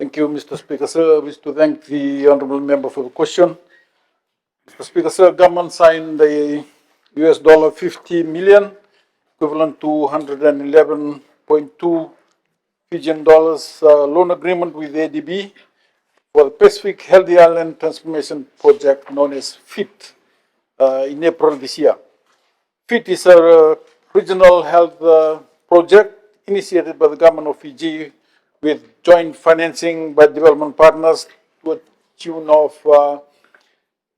Thank you, Mr. Speaker, sir. I wish to thank the honourable member for the question. Mr. Speaker, sir, government signed the $50 million, equivalent to 111.2 Fijian dollars loan agreement with ADB for the Pacific Healthy Island Transformation Project known as PHIT in April this year. PHIT is a regional health project initiated by the government of Fiji with joint financing by development partners to a tune of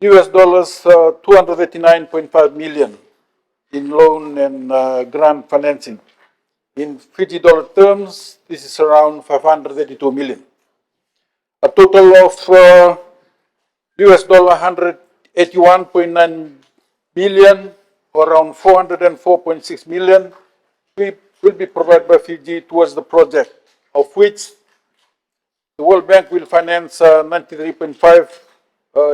US dollars 289.5 million in loan and grant financing. In Fiji dollar terms, this is around 582 million. A total of US dollar 181.9 billion, or around 404.6 million, will be provided by Fiji towards the project, of which the World Bank will finance 93.5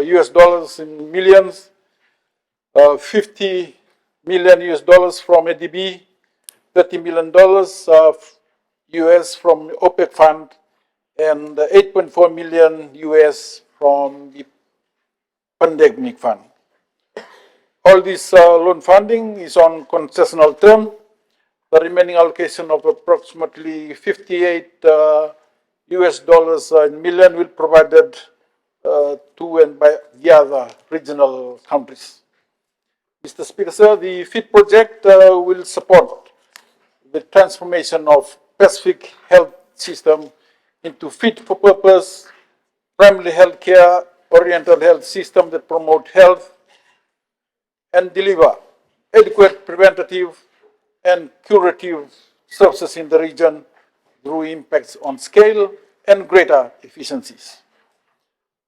US dollars in millions, 50 million US dollars from ADB, $30 million US from OPEC fund, and 8.4 million US from the pandemic fund. All this loan funding is on concessional term. The remaining allocation of approximately 58 US dollars in million will be provided to and by the other regional countries. Mr. Speaker, sir, the PHIT project will support the transformation of Pacific health system into fit for purpose, primary health care oriented health system that promote health and deliver adequate preventative and curative services in the region through impacts on scale and greater efficiencies.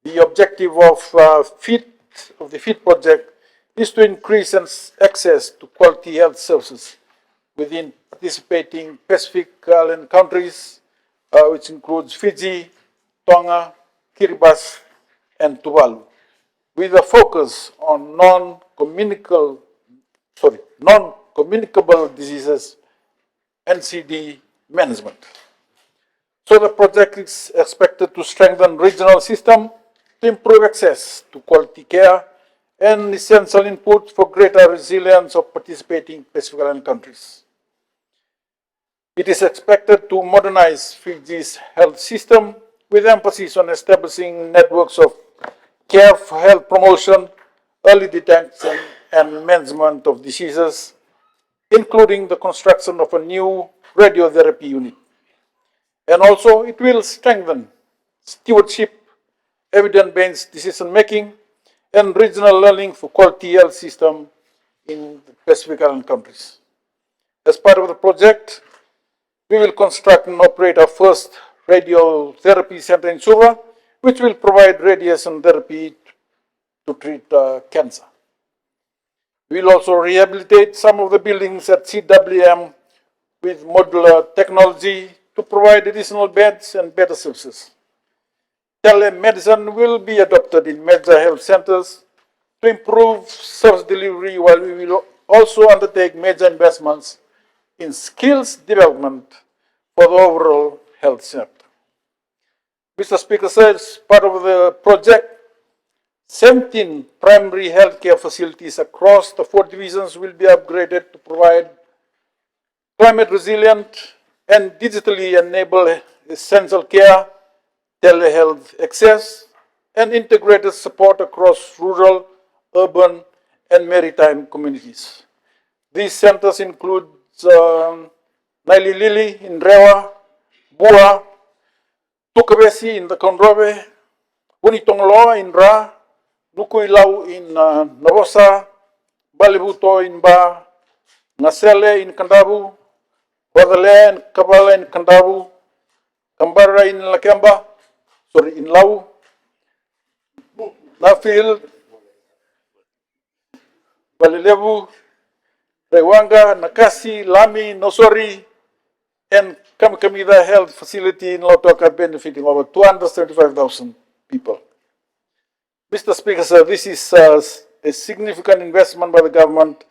The objective of the PHIT project is to increase access to quality health services within participating Pacific Island countries, which includes Fiji, Tonga, Kiribati, and Tuvalu, with a focus on non-communicable diseases, NCD management. So the project is expected to strengthen regional system to improve access to quality care and essential input for greater resilience of participating Pacific Island countries. It is expected to modernize Fiji's health system with emphasis on establishing networks of care for health promotion, early detection and management of diseases, including the construction of a new radiotherapy unit. And also it will strengthen stewardship, evidence-based decision-making, and regional learning for quality health system in the Pacific Island countries. As part of the project, we will construct and operate our first radiotherapy center in Suva, which will provide radiation therapy to treat cancer. We will also rehabilitate some of the buildings at CWM with modular technology to provide additional beds and better services. Telemedicine will be adopted in major health centers to improve service delivery, while we will also undertake major investments in skills development for the overall health sector. Mr. Speaker, sir, as part of the project, 17 primary healthcare facilities across the 4 divisions will be upgraded to provide climate resilient and digitally enable essential care, telehealth access, and integrated support across rural, urban, and maritime communities. These centers include Naili Lili in Rewa, Bua, Tukavesi in the Konrove, Bunitongloa in Ra, Nukuilau in Navosa, Balibuto in Ba, Nasele in Kandabu, Wadale and Kabala in Kandabu, Kambara in Lakemba, in Lau, Nafil, Balilevu, Rewanga, Nakasi, Lami, Nosori, and Kamkamida Health Facility in Lautoka, benefiting over 275,000 people. Mr. Speaker, sir, this is a significant investment by the government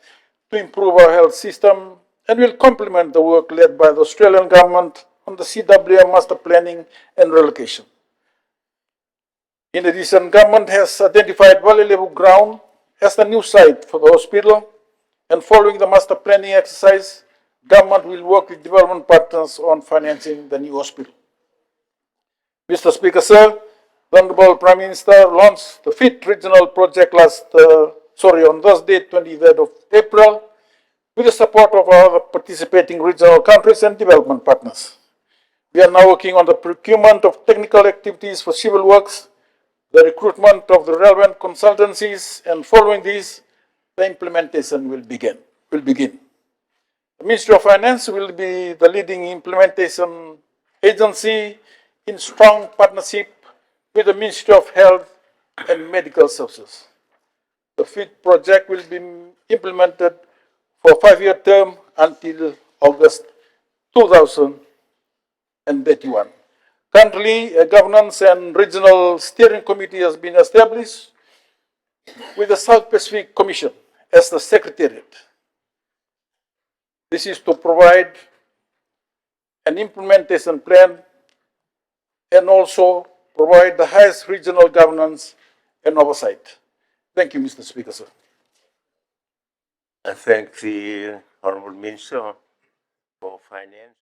to improve our health system and will complement the work led by the Australian government on the CWM master planning and relocation. In addition, government has identified valuable ground as the new site for the hospital, and following the master planning exercise, government will work with development partners on financing the new hospital. Mr. Speaker, sir, the Honorable Prime Minister launched the PHIT regional project on Thursday, 23rd of April, with the support of our participating regional countries and development partners. We are now working on the procurement of technical activities for civil works, the recruitment of the relevant consultancies, and following this, the implementation will begin. The Ministry of Finance will be the leading implementation agency in strong partnership with the Ministry of Health and Medical Services. The PHIT project will be implemented for a 5-year term until August 2031. Currently, a governance and regional steering committee has been established with the South Pacific Commission as the secretariat. This is to provide an implementation plan and also provide the highest regional governance and oversight. Thank you, Mr. Speaker, sir. I thank the Honorable Minister for Finance.